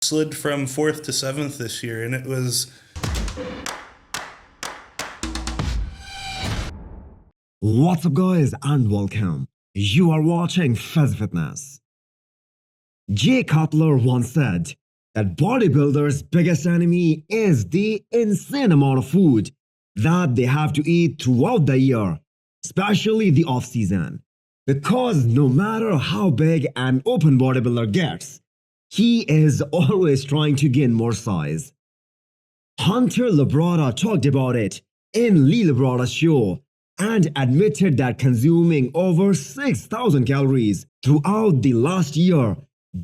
Slid from 4th to 7th this year, and it was... What's up guys and welcome. You are watching Fazi Fitness. Cutler once said that bodybuilders' biggest enemy is the insane amount of food that they have to eat throughout the year, especially the off-season. Because no matter how big an open bodybuilder gets, he is always trying to gain more size. Hunter Labrada talked about it in Labrada's show and admitted that consuming over 6,000 calories throughout the last year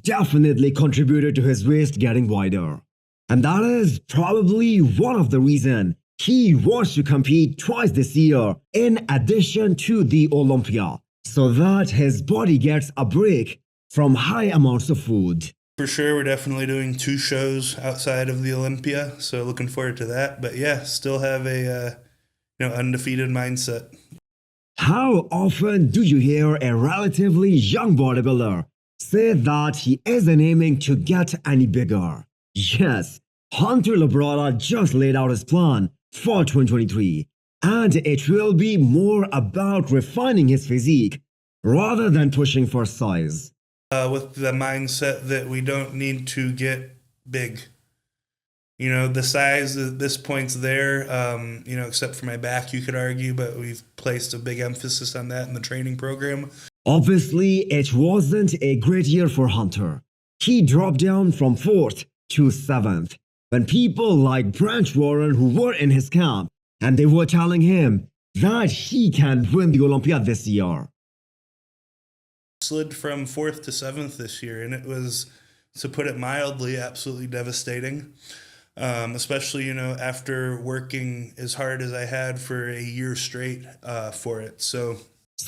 definitely contributed to his waist getting wider. And that is probably one of the reasons he wants to compete twice this year in addition to the Olympia, so that his body gets a break from high amounts of food. For sure, we're definitely doing 2 shows outside of the Olympia, so looking forward to that. But yeah, still have a undefeated mindset. How often do you hear a relatively young bodybuilder say that he isn't aiming to get any bigger? Yes, Hunter Labrada just laid out his plan for 2023, and it will be more about refining his physique rather than pushing for size. With the mindset that we don't need to get big. You know, the size at this point's there, except for my back, you could argue, but we've placed a big emphasis on that in the training program. Obviously, it wasn't a great year for Hunter. He dropped down from 4th to 7th when people like Branch Warren, who were in his camp, and they were telling him that he can win the Olympia this year. Slid from 4th to 7th this year, and it was, to put it mildly, absolutely devastating. Especially, after working as hard as I had for a year straight for it. So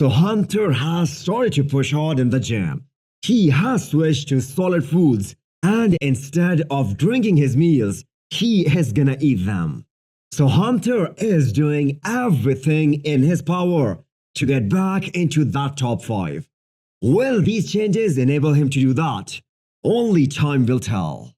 Hunter has started to push hard in the gym. He has switched to solid foods, and instead of drinking his meals, he is gonna eat them. So Hunter is doing everything in his power to get back into that top 5. Will these changes enable him to do that? Only time will tell.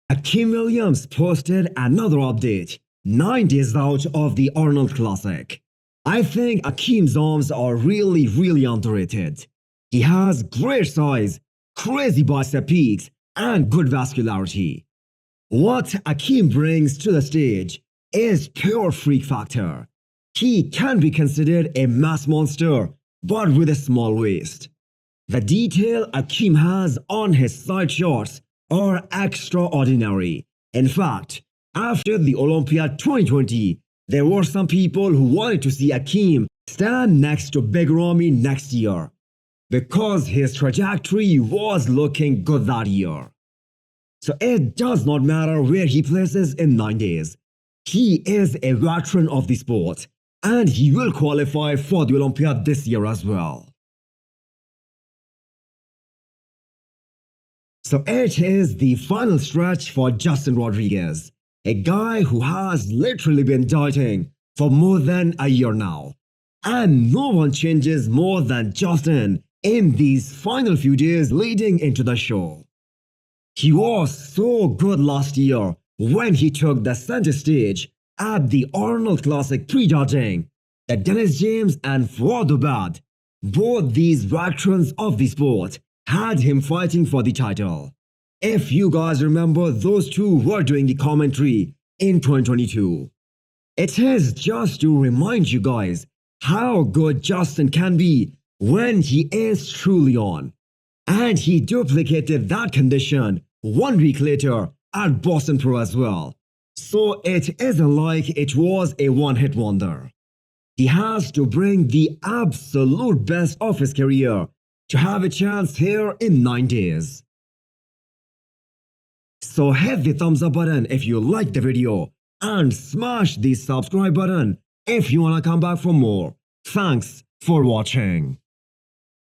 Akim Williams posted another update, 9 days out of the Arnold Classic. I think Akim's arms are really underrated. He has great size, crazy bicep peaks, and good vascularity. What Akim brings to the stage is pure freak factor. He can be considered a mass monster, but with a small waist. The detail Akim has on his side shots are extraordinary. In fact, after the Olympia 2020, there were some people who wanted to see Akim stand next to Big Ramy next year, because his trajectory was looking good that year. So it does not matter where he places in 9 days. He is a veteran of the sport, and he will qualify for the Olympia this year as well. So it is the final stretch for Justin Rodriguez, a guy who has literally been dieting for more than a year now. And no one changes more than Justin in these final few days leading into the show. He was so good last year when he took the center stage at the Arnold Classic pre-judging that Dennis James and Fuad Obad, both these veterans of the sport, had him fighting for the title. If you guys remember, those two were doing the commentary in 2022. It is just to remind you guys how good Justin can be when he is truly on. And he duplicated that condition 1 week later at Boston Pro as well. So it isn't like it was a one-hit wonder. He has to bring the absolute best of his career to have a chance here in 9 days. So hit the thumbs up button if you liked the video and smash the subscribe button if you wanna come back for more. Thanks for watching.